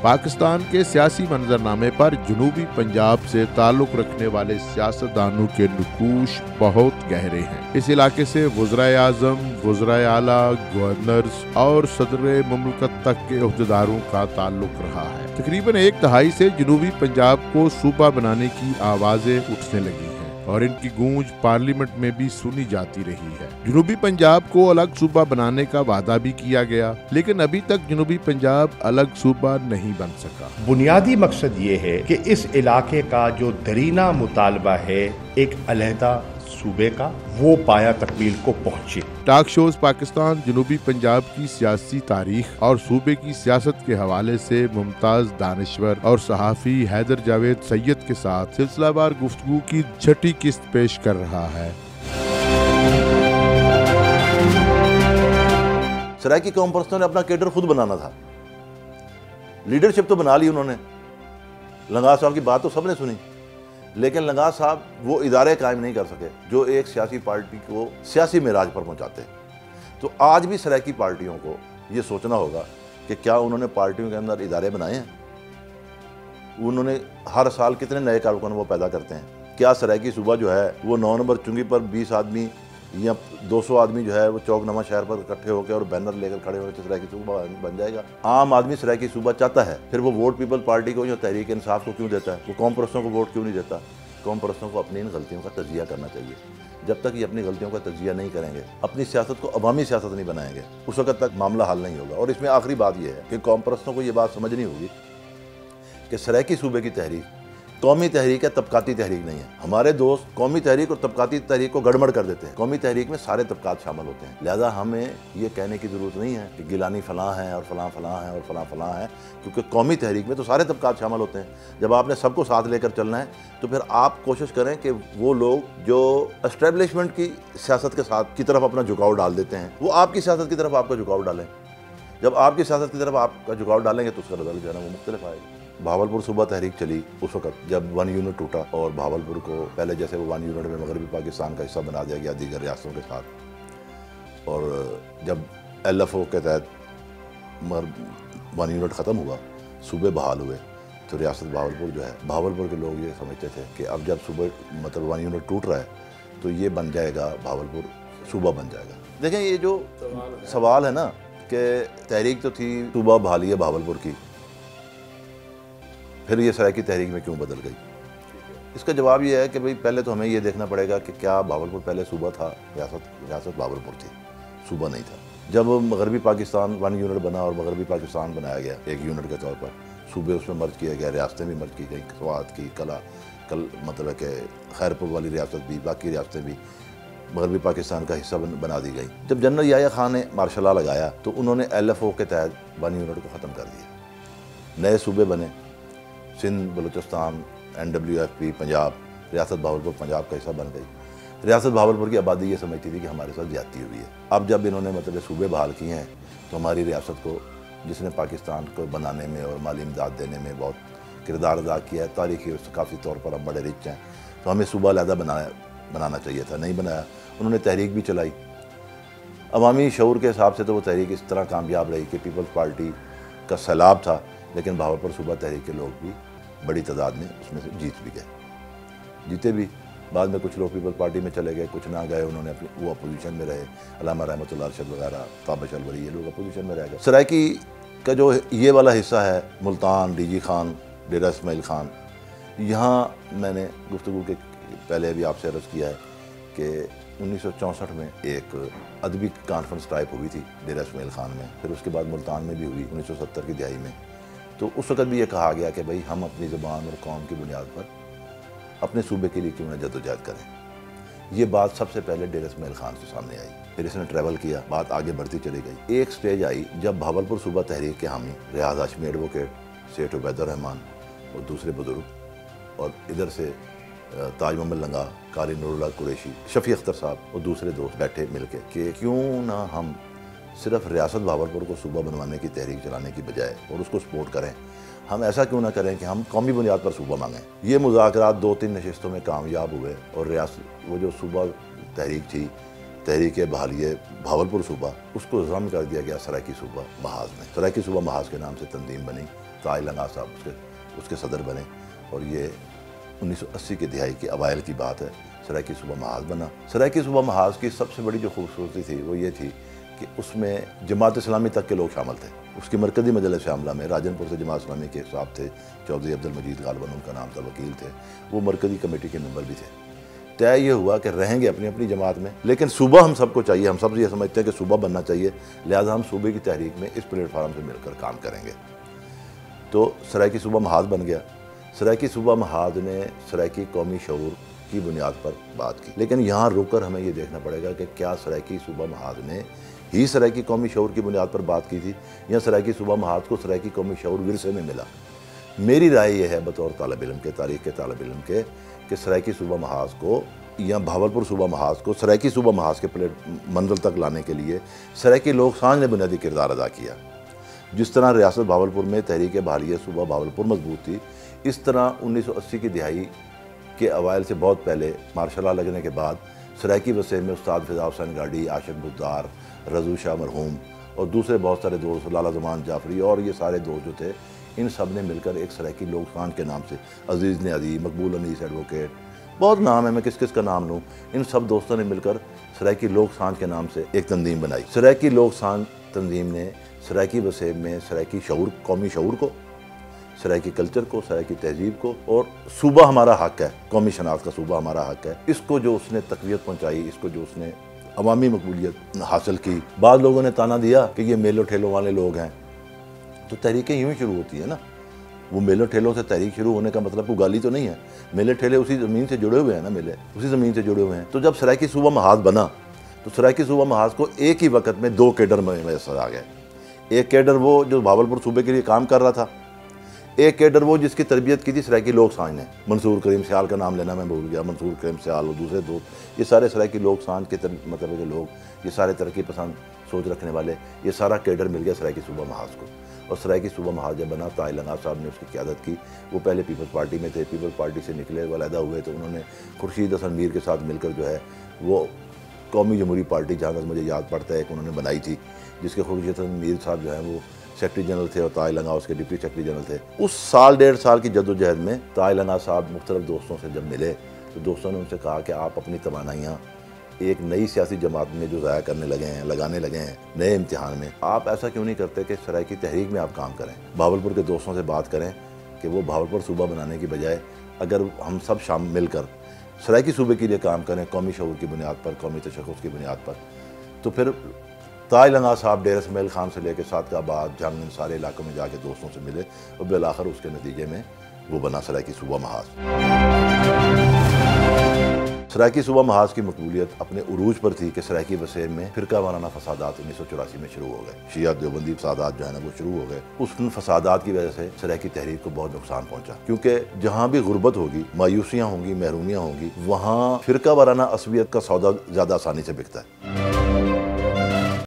पाकिस्तान के सियासी मंजरनामे पर जनूबी पंजाब से ताल्लुक रखने वाले सियासतदानों के नुकूश बहुत गहरे हैं। इस इलाके से वज़राए आज़म, वज़राए आला, गवर्नर्स और सदर मुमलकत तक के ओहदेदारों का ताल्लुक रहा है। तकरीबन एक दहाई से जनूबी पंजाब को सूबा बनाने की आवाजें उठने लगी हैं और इनकी गूंज पार्लियामेंट में भी सुनी जाती रही है। जनूबी पंजाब को अलग सूबा बनाने का वादा भी किया गया, लेकिन अभी तक जनूबी पंजाब अलग सूबा नहीं बन सका। बुनियादी मकसद ये है कि इस इलाके का जो दरीना मुतालबा है एक अलहदा सूबे का, वो पाया तकमील को पहुंचे। टॉक शोज पाकिस्तान जनूबी पंजाब की सियासी तारीख और सूबे की सियासत के हवाले से मुमताज दानिश्वर और सहाफ़ी हैदर जावेद सैयद के साथ सिलसिलावार गुफ्तगू की छठी किस्त पेश कर रहा है। सराइकी कौम परस्तों ने अपना केडर खुद बनाना था। लीडरशिप तो बना ली उन्होंने, लंगाह साहब की बात तो सबने सुनी, लेकिन लंगाह साहब वो इदारे कायम नहीं कर सके जो एक सियासी पार्टी को सियासी मेराज पर पहुंचाते। तो आज भी सराइकी पार्टियों को ये सोचना होगा कि क्या उन्होंने पार्टियों के अंदर इदारे बनाए हैं, उन्होंने हर साल कितने नए कारकुन वो पैदा करते हैं। क्या सराइकी सूबा जो है वो 9 नंबर चुंगी पर 20 आदमी या 200 आदमी जो है वो चौक-नमा शहर पर इकट्ठे होकर और बैनर लेकर खड़े होकर सराइकी सूबा बन जाएगा। आम आदमी सराइकी सूबा चाहता है, फिर वो वोट पीपल पार्टी को या तहरीक इंसाफ को क्यों देता है? वो कौम परस्तों को वोट क्यों नहीं देता? कौम परस्तों को अपनी इन गलतियों का तजिया करना चाहिए। जब तक ये अपनी गलतियों का तजिया नहीं करेंगे, अपनी सियासत को अवामी सियासत नहीं बनाएंगे, उस वक्त तक मामला हल नहीं होगा। और इसमें आखिरी बात यह है कि कौम परस्तों को ये बात समझनी होगी कि सराइकी सूबे की तहरीक कौमी तहरीक है, तबकाती तहरीक नहीं है। हमारे दोस्त कौमी तहरीक और तबकाती तहरीक को गड़बड़ कर देते हैं। कौमी तहरीक में सारे तबकात शामिल होते हैं, लिहाजा हमें ये कहने की ज़रूरत नहीं है कि गिलानी फ़लाँ है और फ़लाँ फ़लाँ है और फ़लाँ फ़लाँ है, क्योंकि कौमी तहरीक में तो सारे तबकात शामिल होते हैं। जब आपने सबको साथ लेकर चलना है तो फिर आप कोशिश करें कि वो लोग जो एस्टेब्लिशमेंट की सियासत के साथ की तरफ अपना झुकाव डाल देते हैं, वो आपकी सियासत की तरफ आपका झुकाव डालें। जब आपकी सियासत की तरफ आपका झुकाव डालेंगे तो उसका रिजल्ट जो है ना वो मुख्तलिफ आएगा। भावलपुर सूबा तहरीक चली उस वक्त जब 1 यूनिट टूटा और भावलपुर को पहले जैसे वो 1 यूनिट में मगरबी पाकिस्तान का हिस्सा बना दिया गया दीगर रियासतों के साथ, और जब LFO के तहत 1 यूनिट ख़त्म हुआ, सूबे बहाल हुए, तो रियासत भावलपुर जो है, भावलपुर के लोग ये समझते थे कि अब जब सूबे मतलब 1 यूनिट टूट रहा है तो ये बन जाएगा, भावलपुर सूबा बन जाएगा। देखें ये जो सवाल है ना कि तहरीक तो थी सूबा बहाली है भावलपुर की, फिर ये सराइकी तहरीक में क्यों बदल गई? इसका जवाब ये है कि भाई पहले तो हमें ये देखना पड़ेगा कि क्या भावलपुर पहले सूबा था, रियासत भावलपुर थी, सूबा नहीं था। जब मगरबी पाकिस्तान 1 यूनिट बना और मगरबी पाकिस्तान बनाया गया एक यूनिट के तौर पर, सूबे उसमें मर्ज किया गया, रियासतें भी मर्ज की गई, स्वात की कल मतलब है कि खैरपुर वाली रियासत भी, बाकी रियासतें भी मगरबी पाकिस्तान का हिस्सा बना दी गई। जब जनरल याह्या खान ने मार्शल लॉ लगाया तो उन्होंने LFO के तहत 1 यूनिट को ख़त्म कर दिया, नए सूबे बने, सिंध, बलूचिस्तान, NWFP, पंजाब, रियासत भावलपुर पंजाब का हिस्सा बन गई। रियासत भावलपुर की आबादी ये समझती थी कि हमारे साथ ज्यादती हुई है। अब जब इन्होंने मतलब सूबे बहाल किए हैं तो हमारी रियासत को, जिसने पाकिस्तान को बनाने में और माली इमदाद देने में बहुत किरदार अदा किया है, तारीखी और सकाफी तौर पर हम बड़े रिच हैं, तो हमें सूबा अलहदा बनाना चाहिए था, नहीं बनाया। उन्होंने तहरीक भी चलाई, अवामी शऊर के हिसाब से तो वो तहरीक इस तरह कामयाब रही कि पीपल्स पार्टी का सैलाब था, लेकिन भावलपुर सूबा तहरीक के लोग भी बड़ी तादाद में उसमें से जीत भी गए, जीते भी। बाद में कुछ लोग पीपल्स पार्टी में चले गए, कुछ ना गए, उन्होंने वो अपोजिशन में रहे, अल्लामा रहमतुल्लाह अरशद वगैरह, ताबिश अलवरी, ये लोग अपोजिशन में रह गए। सराइकी का जो ये वाला हिस्सा है, मुल्तान, DG खान, डेरा इस्माइल खान, यहाँ मैंने गुफ्तगू के पहले भी आपसे अर्ज़ किया है कि 1964 में एक अदबी कॉन्फ्रेंस टाइप हुई थी डेरा इस्माइल खान में, फिर उसके बाद मुल्तान में भी हुई 1970 की दिहाई में। तो उस वक़्त भी ये कहा गया कि भाई हम अपनी ज़बान और कौम की बुनियाद पर अपने सूबे के लिए क्यों न जद्दोजहद करें। ये बात सबसे पहले डेरा इस्माइल खान से सामने आई, फिर इसने ट्रैवल किया, बात आगे बढ़ती चली गई। एक स्टेज आई जब भावलपुर सूबा तहरीक के हामी रियाज हाशमी एडवोकेट, सेठ उबैदुर रहमान और दूसरे बुजुर्ग, और इधर से ताज मोहम्मद लंगा, कारी नूरुल्लाह कुरैशी, शफी अख्तर साहब और दूसरे दोस्त बैठे मिलके कि क्यों ना हम सिर्फ रियासत भावलपुर को सूबा बनवाने की तहरीक चलाने की बजाय और उसको सपोर्ट करें, हम ऐसा क्यों ना करें कि हम कौमी बुनियाद पर सूबा मांगें। ये मुज़ाकरात 2-3 नशिस्तों में कामयाब हुए और रियासत वो जो सूबा तहरीक थी تحریک بحالی بھاولپور صوبہ، اس کو ضم کر دیا گیا سرائکی صوبہ محاذ میں۔ سرائکی صوبہ محاذ کے نام سے تنظیم بنی، طاہر لنگا صاحب اس کے صدر بنے، اور یہ 1980 کی دہائی کے اوائل کی بات ہے، سرائکی صوبہ محاذ بنا۔ سرائکی صوبہ محاذ کی سب سے بڑی جو خوبصورتی تھی وہ یہ تھی کہ اس میں جماعت اسلامی تک کے لوگ شامل تھے۔ اس کی مرکزی مجلس عاملہ میں راجن پور سے جماعت اسلامی کے صاحب تھے، چودھری عبدالمجید غالباً ان کا نام تھا، وکیل تھے، وہ مرکزی کمیٹی کے ممبر بھی تھے۔ طے یہ ہوا کہ رہیں گے اپنی اپنی جماعت میں، لیکن صوبہ ہم سب کو چاہیے، ہم سب یہ سمجھتے ہیں کہ صوبہ بننا چاہیے، لہٰذا ہم صوبے کی تحریک میں اس پلیٹ فارم سے مل کر کام کریں گے۔ تو سرائکی صوبہ محاذ بن گیا۔ سرائکی صوبہ محاذ نے سرائکی قومی شعور کی بنیاد پر بات کی، لیکن یہاں رک کر ہمیں یہ دیکھنا پڑے گا کہ کیا سرائکی صوبہ محاذ نے ہی سرائکی قومی شعور کی بنیاد پر بات کی تھی، یا سرائکی صوبہ محاذ کو سرائکی قومی شعور ورثے میں ملا۔ میری رائے یہ ہے بطور طالب علم کے، تاریخ کے طالب علم کے، کہ سرائکی صوبہ محاذ کو یا بھاولپور صوبہ محاذ کو سرائکی صوبہ محاذ کے منزل تک لانے کے لیے سرائکی لوگ سانجھ نے بنیادی کردار ادا کیا۔ جس طرح ریاست بھاولپور میں تحریک بحالیہ صوبہ بھاولپور مضبوط تھی، اس طرح 1980 کی دہائی کے اوائل سے بہت پہلے مارشل لا لگنے کے بعد سرائکی وسیم میں استاد فضا حسین گاڑی، عاشق بزدار، رضو شاہ مرحوم اور دوسرے بہت سارے دوست، لالا زمان جعفری اور یہ سارے دوست جو تھے، ان سب نے مل کر ایک سرائکی لوگ سانجھ کے نام سے، عزیز نیازی، مقبول انیس ایڈوکیٹ، بہت نام ہے، میں کس کس کا نام لوں، ان سب دوستوں نے مل کر سرائکی لوگ سانجھ کے نام سے ایک تنظیم بنائی۔ سرائکی لوگ سانجھ تنظیم نے سرائکی وسیم میں سرائکی شعور، قومی شعور کو، سرائکی کلچر کو، سرائکی تہذیب کو، اور صوبہ ہمارا حق ہے، قومی شناخت کا صوبہ ہمارا حق ہے، اس کو جو اس نے تقویت پہنچائی، اس کو جو اس نے عوامی مقبولیت حاصل کی۔ بعض لوگوں نے تانا دیا کہ یہ میلوں ٹھیلوں والے لوگ ہیں، تو تحریکیں یوں ہی شروع ہوتی ہیں نا، وہ میلوں ٹھیلوں سے تحریک شروع ہونے کا مطلب کوئی گالی تو نہیں ہے، میلے ٹھیلے اسی زمین سے جڑے ہوئے ہیں نا، میلے اسی زمین سے جڑے ہوئے ہیں۔ تو جب سرائکی صوبہ محاذ بنا تو سرائکی صوبہ محاذ کو ایک ہی وقت میں دو کیڈر میسر آ گئے۔ ایک کیڈر وہ جو بھاولپور صوبے کے لیے کام کر رہا تھا، ایک کیڈر وہ جس کی تربیت کی تھی سرائکی لوگ سانجھ نے۔ منصور کریم سیال کا نام لینا میں بھول گیا، منصور کریم سیال اور دوسرے دوست، یہ سارے سرائکی لوگ سانجھ کے مطلب کے لوگ، یہ سارے ترقی پسند سوچ رکھنے والے، یہ سارا کیڈر مل گیا سرائکی صوبہ محاذ کو۔ اور سرائکی صوبہ محاذ جب بنا، طاہر لنگا صاحب نے اس کی قیادت کی۔ وہ پہلے پیپلز پارٹی میں تھے، پیپلز پارٹی سے نکلے، علیحدہ ہوئے، تو انہوں نے خورشید حسن میر کے ساتھ مل کر جو ہے وہ قومی جمہوری پارٹی، جہاں تک مجھے یاد پڑتا ہے، ایک انہوں نے بنائی تھی، جس کے خورشید حسن میر صاحب جو ہیں وہ سیکرٹری جنرل تھے اور طاہر لنگا اس کے ڈپٹی سیکرٹری جنرل تھے۔ اس سال ڈیڑھ سال کی جد و جہد میں طاہر لنگا صاحب مختلف دوستوں سے جب ملے تو دوستوں نے ان سے کہا کہ آپ اپنی توانائیاں ایک نئی سیاسی جماعت میں جو ضائع کرنے لگے ہیں، لگانے لگے ہیں نئے امتحان میں، آپ ایسا کیوں نہیں کرتے کہ سرائکی تحریک میں آپ کام کریں، بھاولپور کے دوستوں سے بات کریں کہ وہ بھاولپور صوبہ بنانے کی بجائے اگر ہم سب شام مل کر سرائکی صوبے کے لیے کام کریں، قومی شعور کی بنیاد پر، قومی تشخص کی بنیاد پر، تو پھر طاہر لنگا صاحب ڈیرہ اسماعیل خان سے لے کے صادقہ آباد، جنگ، ان سارے علاقوں میں جا کے دوستوں سے ملے اور بالآخر اس کے نتیجے میں وہ بنا سرائکی صوبہ محاذ۔ سرائکی صوبہ محاذ کی مقبولیت اپنے عروج پر تھی کہ سرائکی وسیم میں فرقہ وارانہ فسادات 1984 میں شروع ہو گئے، شیعہ دیوبندی فسادات جو ہے نا وہ شروع ہو گئے۔ اس فسادات کی وجہ سے سرائکی تحریک کو بہت نقصان پہنچا، کیونکہ جہاں بھی غربت ہوگی، مایوسیاں ہوں گی، محرومیاں ہوں گی، وہاں فرقہ وارانہ عصبیت کا سودا زیادہ آسانی سے بکتا ہے۔